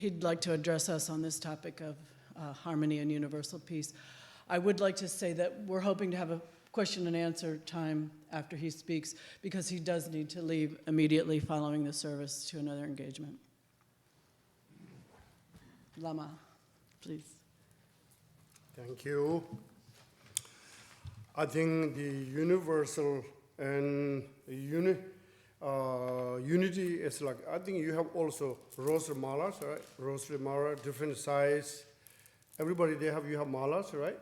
He'd like to address us on this topic of harmony and universal peace. I would like to say that we're hoping to have a question and answer time after he speaks, because he does need to leave immediately following the service to another engagement. Lama, please. Thank you. I think the universal and unity is like, I think you have also rosary malas, right? Rosary mala, different size. Everybody you have malas, right?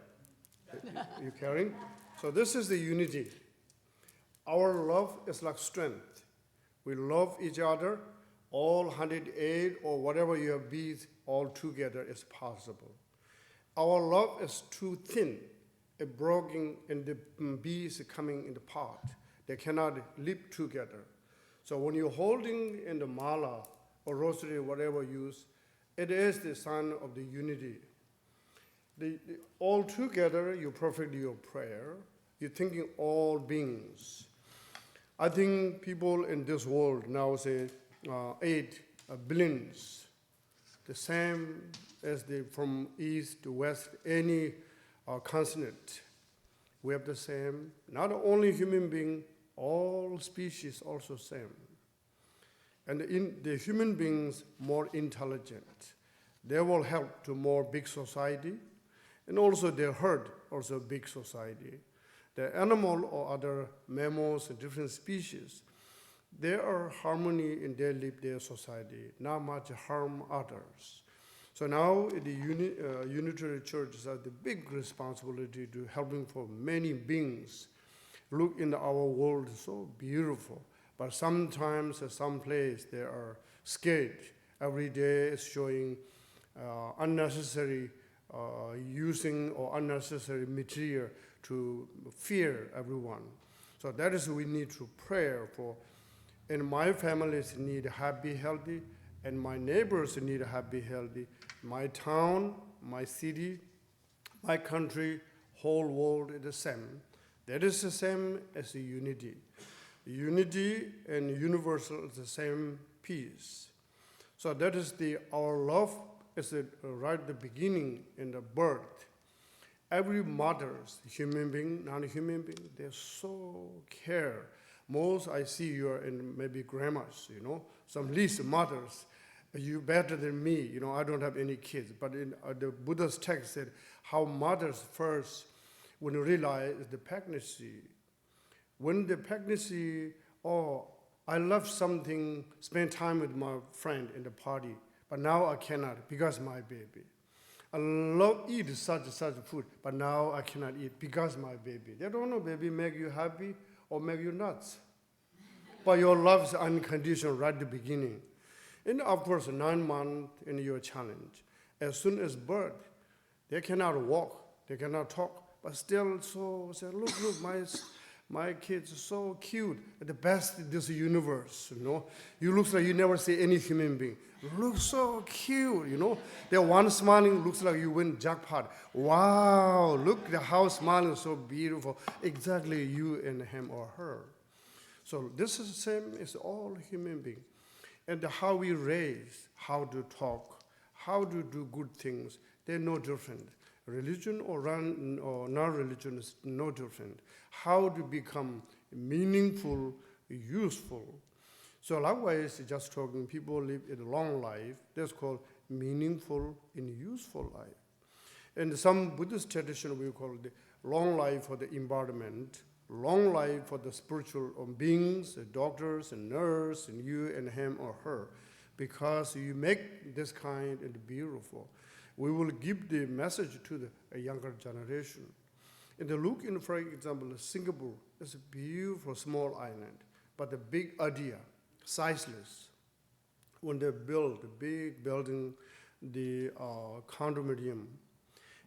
You carrying? So this is the unity. Our love is like strength. We love each other. All 108 or whatever you have beads all together is possible. Our love is too thin, it broken, and the bees coming in the pot. They cannot live together. So when you're holding in the mala or rosary, whatever use, it is the sign of the unity. All together, you perfect your prayer. You're thinking all beings. I think people in this world now say 8 billions, the same as from east to west, any continent. We have the same, not only human being, all species also same. And the human beings more intelligent. They will help to more big society, and also their herd also big society. The animal or other mammals and different species, there are harmony in their live their society, not much harm others. So now the Unitary Church has the big responsibility to helping for many beings. Look in our world, so beautiful. But sometimes at some place they are scared. Every day is showing unnecessary using or unnecessary material to fear everyone. So that is we need to pray for. And my families need happy, healthy, and my neighbors need happy, healthy. My town, my city, my country, whole world is the same. That is the same as the unity. Unity and universal is the same peace. So that is our love is right at the beginning in the birth. Every mother's human being, non-human being, they so care. Most I see you are in maybe grandmas, some least mothers. You better than me, I don't have any kids. But in the Buddha's text said how mothers first, when you realize the pregnancy, when the pregnancy, I love something, spend time with my friend in the party, but now I cannot because my baby. I love eat such food, but now I cannot eat because my baby. They don't know baby make you happy or make you nuts. But your love is unconditional right at the beginning. And of course, 9 months in your challenge. As soon as birth, they cannot walk, they cannot talk, but still so say, look, my kids are so cute, the best in this universe, You look like you never see any human being. Look so cute, They're one smiling, looks like you win jackpot. Wow, look the house smiling so beautiful. Exactly you and him or her. So this is the same as all human beings. And how we raise, how to talk, how to do good things, they're no different. Religion or non-religion is no different. How to become meaningful, useful. So likewise, just talking, people live a long life. That's called meaningful and useful life. In some Buddhist tradition, we call it long life for the environment, long life for the spiritual beings, the doctors and nurse, and you and him or her, because you make this kind and beautiful. We will give the message to the younger generation. And look in, for example, Singapore is a beautiful small island, but the big idea, sizeless. When they build the big building, the condominium,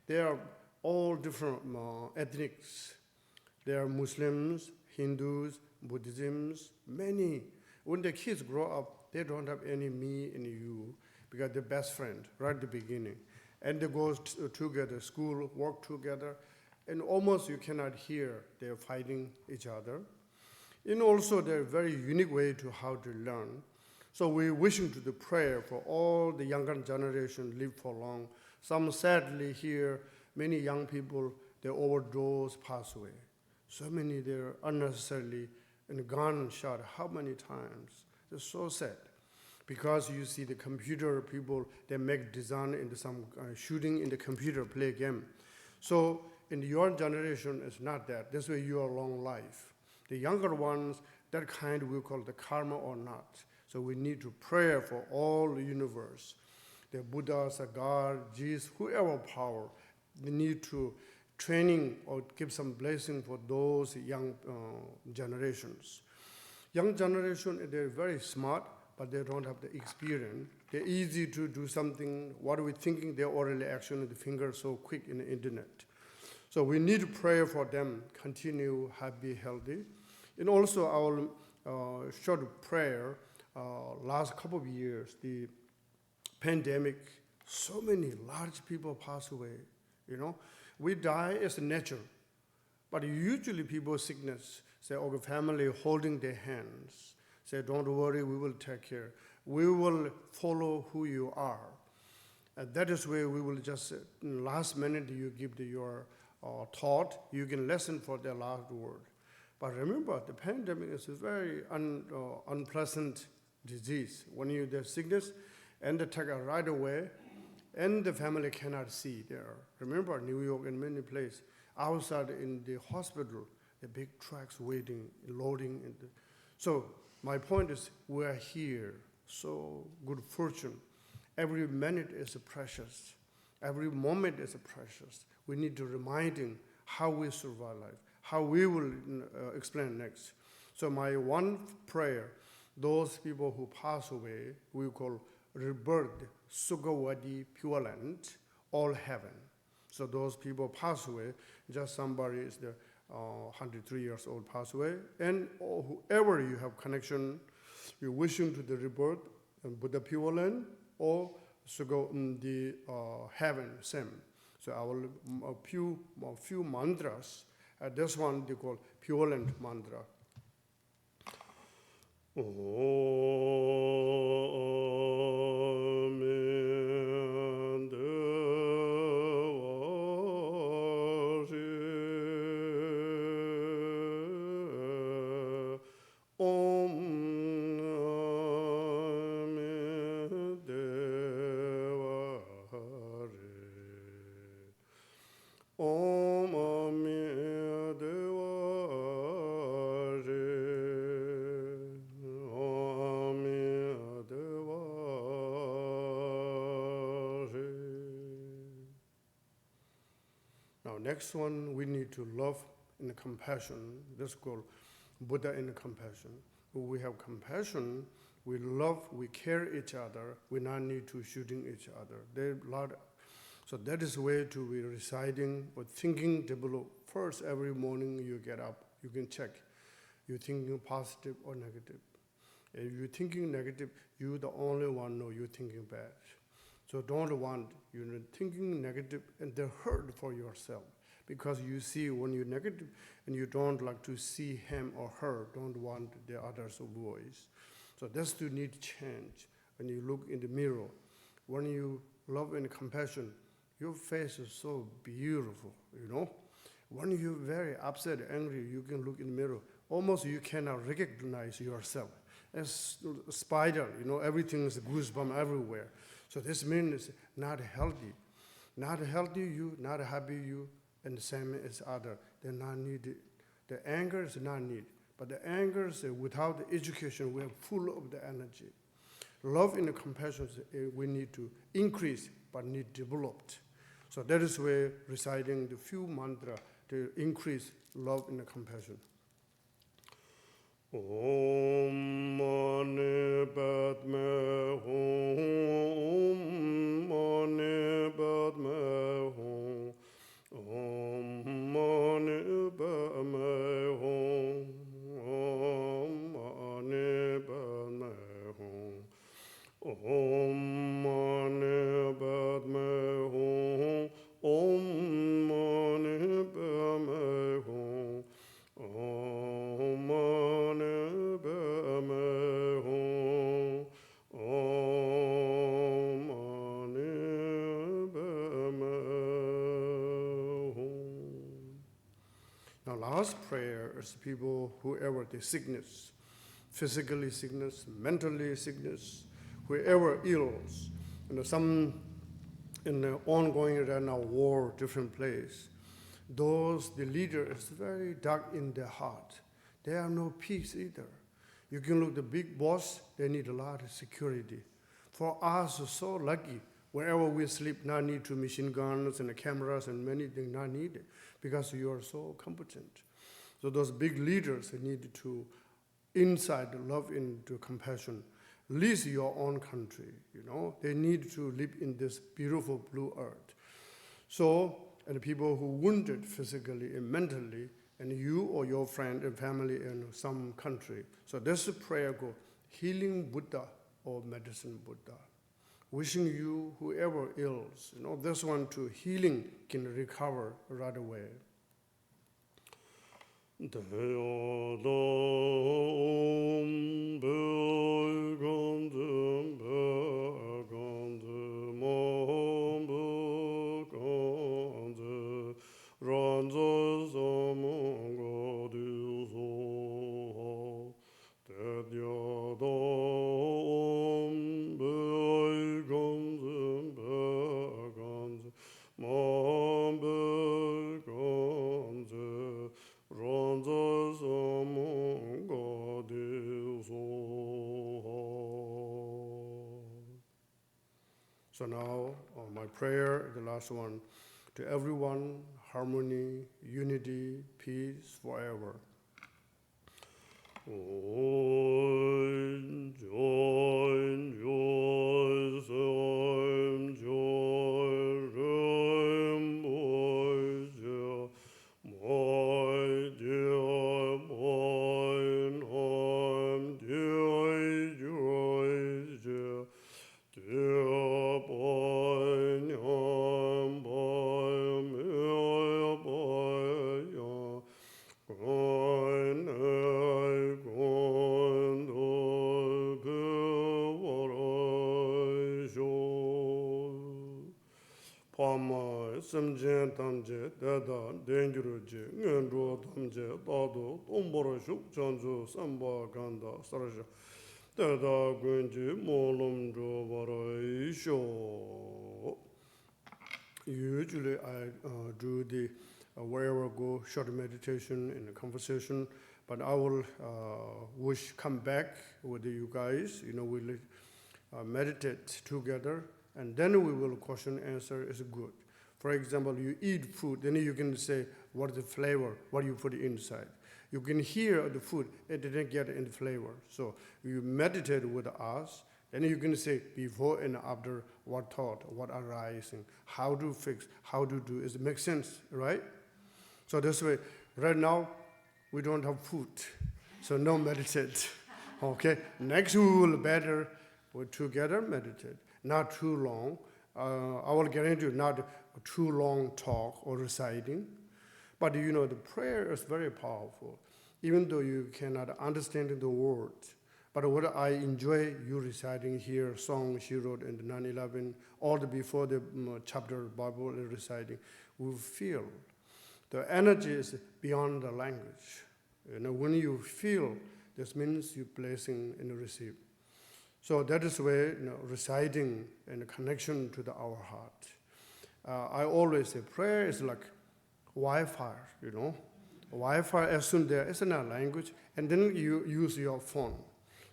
they are all different ethnics. There are Muslims, Hindus, Buddhisms, many. When the kids grow up, they don't have any me and you, because they're best friend right at the beginning. And they go together, school, work together, and almost you cannot hear they're fighting each other. And also, they're very unique way to how to learn. So we're wishing to the prayer for all the younger generation live for long. Some sadly here, many young people, they overdose, pass away. So many they're unnecessarily in gunshot. How many times? It's so sad. Because you see the computer people, they make design into some shooting in the computer, play a game. So in your generation, it's not that. That's why you are long life. The younger ones, that kind we call the karma or not. So we need to pray for all the universe. The Buddhas, the God, Jesus, whoever power, they need to training or give some blessing for those young generations. Young generation, they're very smart, but they don't have the experience. They're easy to do something. What are we thinking? They're already actioning the finger so quick in the internet. So we need to pray for them, continue happy, healthy. And also our short prayer, last couple of years, the pandemic, so many large people pass away, you know. We die as a nature, but usually people sickness, say, okay, family holding their hands, say, don't worry, we will take care. We will follow who you are. And that is where we will just, in last minute, you give your thought, you can listen for the last word. But remember, the pandemic is a very unpleasant disease. When there's sickness, and they take it right away, and the family cannot see there. Remember, New York and many places, outside in the hospital, the big trucks waiting, loading. So my point is, we're here, so good fortune. Every minute is precious. Every moment is precious. We need to reminding how we survive life, how we will explain next. So my one prayer, those people who pass away, we call rebirth, Sugawadi, Pure Land, all heaven. So those people pass away, just somebody is the 103 years old pass away, and whoever you have connection, you're wishing to the rebirth, Buddha Pure Land, or Sugo the heaven, same. So I will a few mantras. This one they call Pure Land mantra. Next one, we need to love and compassion. This is called Buddha in compassion. When we have compassion, we love, we care each other. We not need to shooting each other. So that is way to be residing or thinking develop. First, every morning you get up, you can check. You're thinking positive or negative. If you're thinking negative, you're the only one know you're thinking bad. So don't want, thinking negative and the hurt for yourself. Because you see when you're negative and you don't like to see him or her, don't want the other's voice. So that's to need change. When you look in the mirror, when you love and compassion, your face is so beautiful, you know. When you're very upset, angry, you can look in the mirror. Almost you cannot recognize yourself. As a spider, you know, everything is goosebump everywhere. So this means not healthy. Not healthy you, not happy you, and the same as other. They're not needed. The anger is not needed. But the anger is without the education, we are full of the energy. Love and compassion, we need to increase, but need developed. So that is where reciting the few mantra to increase love and compassion. Om Mani Padme Hum, Mani Padme Hum, Om Mani Padme Hum, Om Mani Padme Hum, Om Mani Padme Hum, Om Mani Padme Hum, Om Mani Padme Hum, Last prayer is people, whoever the sickness, physically sickness, mentally sickness, whoever ills, some in the ongoing right now war, different place. Those, the leader is very dark in their heart. They have no peace either. You can look the big boss, they need a lot of security. For us, so lucky, wherever we sleep, not need to machine guns and cameras and many things not needed, because you are so competent. So those big leaders, they need to inside love into compassion. Least your own country, They need to live in this beautiful blue earth. So, and people who wounded physically and mentally, and you or your friend and family in some country. So this prayer go, healing Buddha or medicine Buddha. Wishing you, whoever ills, this one too, healing can recover right away. So now, my prayer, the last one, to everyone, harmony, unity, peace forever. Samje tamje dada denjuruji ngendro tamje dado tomboro shuk chanju samba ganda sarasha dada gunji molum jo varaisho. Usually I do the wherever I go short meditation in a conversation, but I will come back with you guys. We'll meditate together, and then we will question answer is good. For example, you eat food, then you can say, what is the flavor, what you put inside. You can hear the food, it didn't get any flavor. So you meditate with us, then you can say before and after, what thought, what arising, how to fix, how to do, it makes sense, right? So this way, right now, we don't have food, so no meditate, okay? Next we will better, we together meditate, not too long. I will get into not too long talk or reciting, but the prayer is very powerful, even though you cannot understand the words. But what I enjoy you reciting here, song she wrote in the 9/11, all before the chapter Bible reciting, we feel the energy is beyond the language. When you feel, this means you blessing and receive. So that is where reciting and connection to our heart. I always say prayer is like Wi-Fi, Wi-Fi as soon there is in a language, and then you use your phone.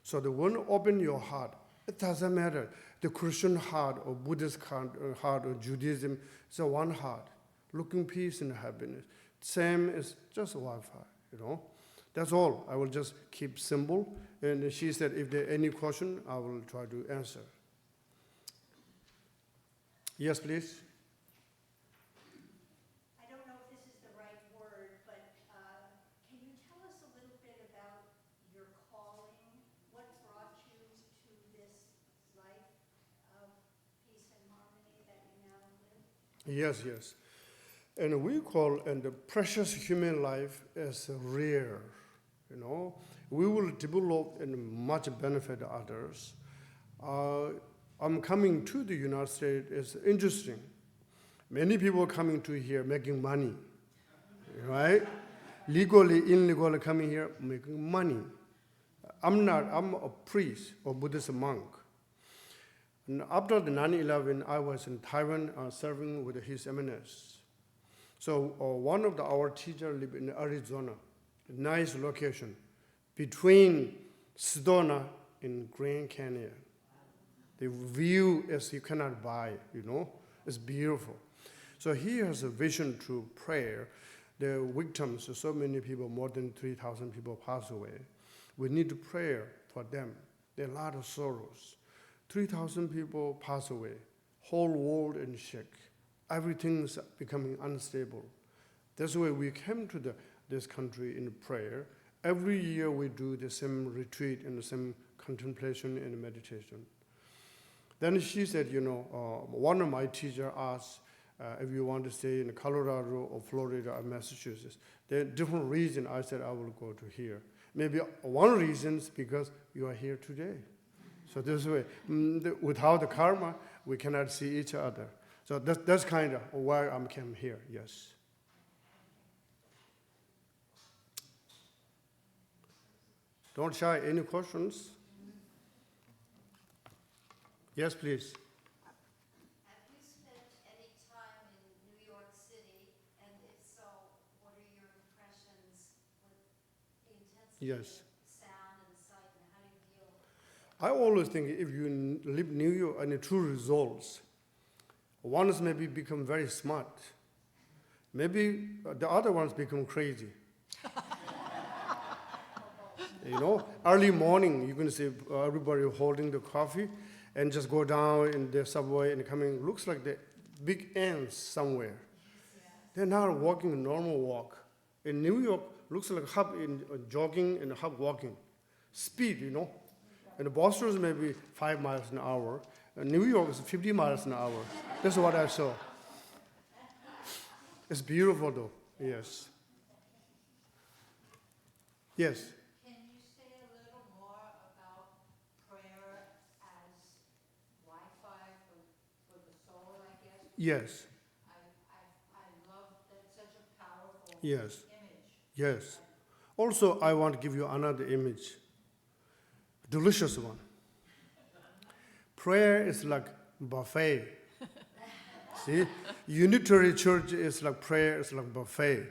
So the one open your heart, it doesn't matter. The Christian heart or Buddhist heart or Judaism, it's a one heart, looking peace and happiness. Same as just Wi-Fi, That's all. I will just keep simple. And she said, if there any question, I will try to answer. Yes, please. I don't know if this is the right word, but can you tell us a little bit about your calling? What brought you to this life of peace and harmony that you now live? Yes. And we call, and the precious human life is rare. We will develop and much benefit others. I'm coming to the United States, it's interesting. Many people coming to here making money, right? legally, illegally coming here, making money. I'm a priest or Buddhist monk. And after the 9/11, I was in Taiwan serving with His Eminence. So one of our teachers lived in Arizona, a nice location, between Sedona and Grand Canyon. The view is you cannot buy, it's beautiful. So he has a vision through prayer. The victims, so many people, more than 3,000 people pass away. We need to pray for them. There are a lot of sorrows. 3,000 people pass away. Whole world in shock. Everything's becoming unstable. That's why we came to this country in prayer. Every year we do the same retreat and the same contemplation and meditation. Then she said, one of my teachers asked, if you want to stay in Colorado or Florida or Massachusetts. There are different reasons. I said I will go to here. Maybe one reason is because you are here today. So this way, without the karma, we cannot see each other. So that's kind of why I came here, yes. Don't shy, any questions? Yes, please. Have you spent any time in New York City? And if so, what are your impressions with the intensity Yes. of sound and sight, and how do you deal with it? I always think if you live New York and the two results, one is maybe become very smart. Maybe the other ones become crazy. Early morning, you can see everybody holding the coffee and just go down in the subway and coming, looks like the big ants somewhere. They're not walking a normal walk. In New York, looks like hub in jogging and hub walking. Speed, And Boston is maybe 5 miles an hour. And New York is 50 miles an hour. That's what I saw. It's beautiful though, yes. Yes. Can you say a little more about prayer as Wi-Fi for the soul, I guess? Yes. I love that, such a powerful Yes. image. Yes. Also, I want to give you another image. Delicious one. Prayer is like buffet. See? Unitary church is like prayer is like buffet.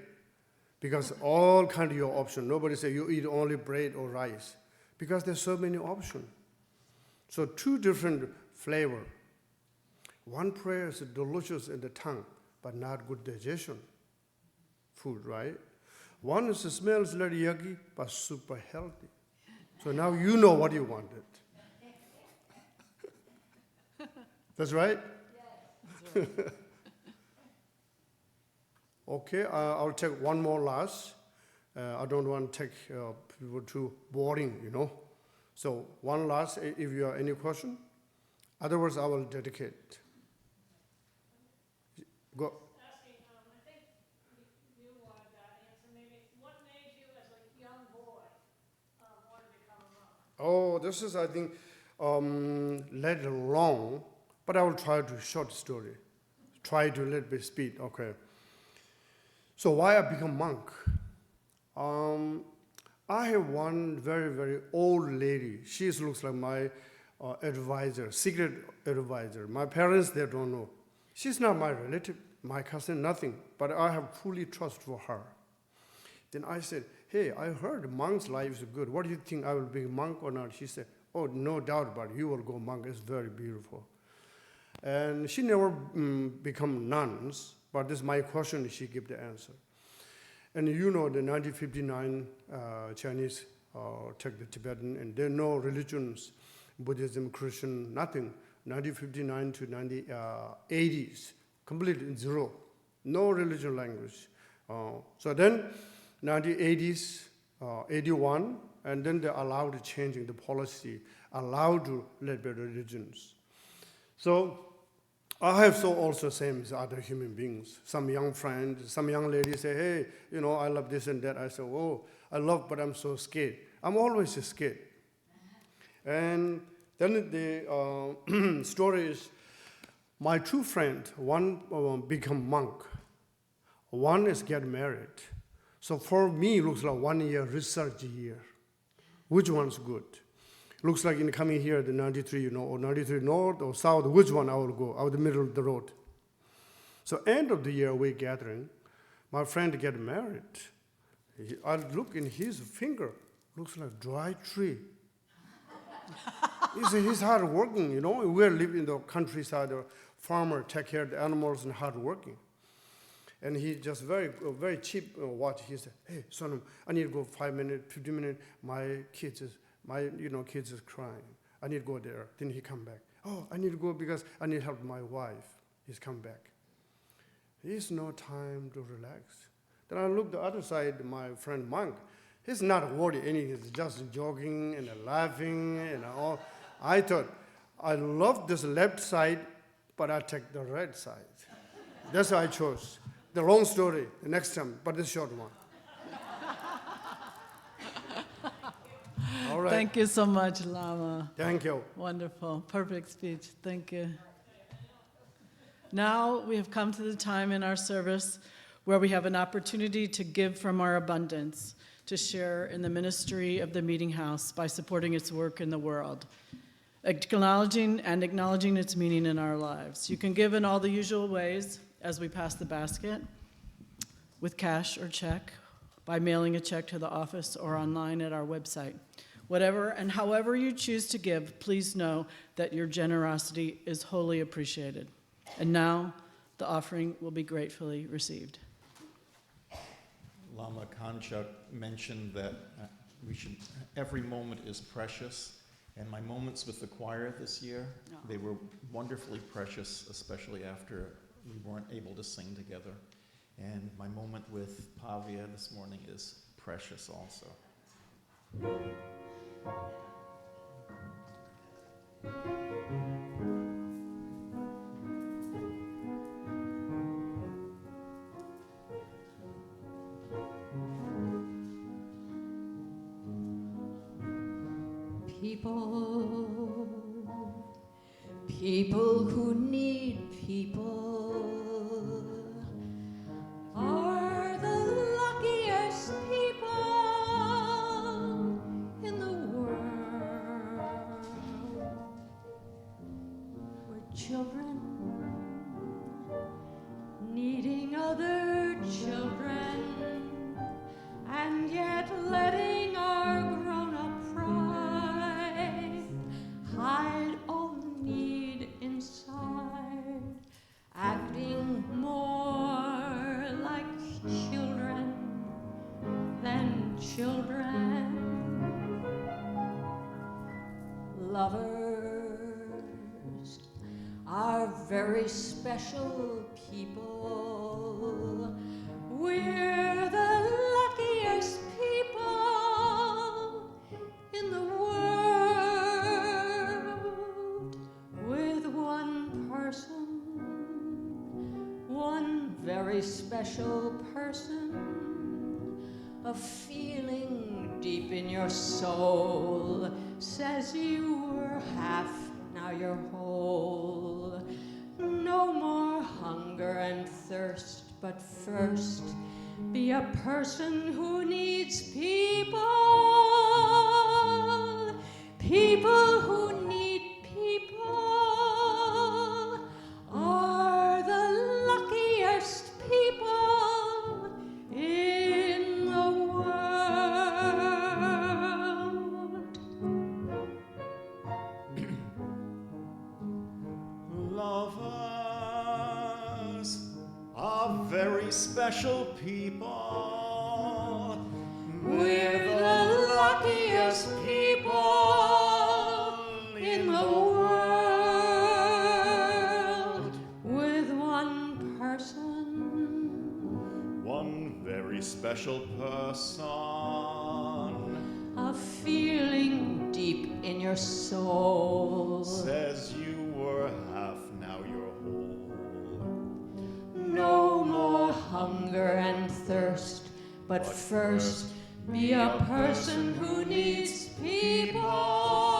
Because all kind of your options. Nobody say you eat only bread or rice. Because there's so many options. So two different flavor. One prayer is delicious in the tongue, but not good digestion. Food, right? One is smells like yucky, but super healthy. So now you know what you wanted. That's right? That's right. Okay, I'll take one more last. I don't want to take people too boring, So one last, if you have any question. Otherwise, I will dedicate. Go. Asking, I think you wanted that answer maybe. What made you, as a young boy, want to become a monk? Oh, this is, I think, later long, but I will try to short story. Try to let me speed, okay. So why I become monk? I have one very, very old lady. She looks like my advisor, secret advisor. My parents, they don't know. She's not my relative, my cousin, nothing, but I have fully trust for her. Then I said, hey, I heard monk's life is good. What do you think, I will be a monk or not? She said, oh, no doubt about it. You will go monk. It's very beautiful. And she never become nuns, but this is my question. She gave the answer. And the 1959 Chinese took the Tibetan, and there are no religions, Buddhism, Christian, nothing. 1959 to 1980s, completely zero. No religion language. So then, 1980s, 81, and then they allowed changing the policy, allowed to let be religions. So I have also same as other human beings. Some young friends, some young ladies say, hey, I love this and that. I say, oh, I love, but I'm so scared. I'm always scared. And then the story is, my two friends, one become monk, one is get married. So for me, it looks like 1 year research year. Which one's good? Looks like in coming here, the 93, or 93 north or south, which one I will go, out the middle of the road. So end of the year, we're gathering. My friend get married. I look in his finger, looks like dry tree. He's hard working, We're living in the countryside, the farmer take care of the animals and hard working. And he just very cheap watch. He said, "Hey, Sonam, I need to go 5 minutes, 15 minutes. My kids is crying. I need to go there." Then he come back. "Oh, I need to go because I need help my wife." He's come back. He's no time to relax. Then I look the other side, my friend Monk. He's not worried anything. He's just jogging and laughing and all. I thought, I love this left side, but I take the right side. That's why I chose. The long story, the next time, but the short one. All right. Thank you so much, Lama. Thank you. Wonderful. Perfect speech. Thank you. Now we have come to the time in our service where we have an opportunity to give from our abundance, to share in the ministry of the Meeting House by supporting its work in the world, acknowledging its meaning in our lives. You can give in all the usual ways as we pass the basket, with cash or check, by mailing a check to the office or online at our website. Whatever and however you choose to give, please know that your generosity is wholly appreciated. And now, the offering will be gratefully received. Lama Konchok mentioned that every moment is precious, and my moments with the choir this year, they were wonderfully precious, especially after we weren't able to sing together. And my moment with Pavia this morning is precious also. People who need people are the luckiest people in the world. We're children needing other children, and yet letting our grown-up pride hide all the need inside, acting more like children than children. Lovers are very special people. We're the luckiest people in the world, with one person, one very special person, a feeling deep in your soul says you were half, now you're whole. No more hunger and thirst, but first be a person who needs people. People who need people are the luckiest people in the world. Lovers are very special people. We're the luckiest people in the world, with one person, One very special person a feeling deep in your soul says you were half, now you're whole. no more hunger and thirst, but first be a person who needs people.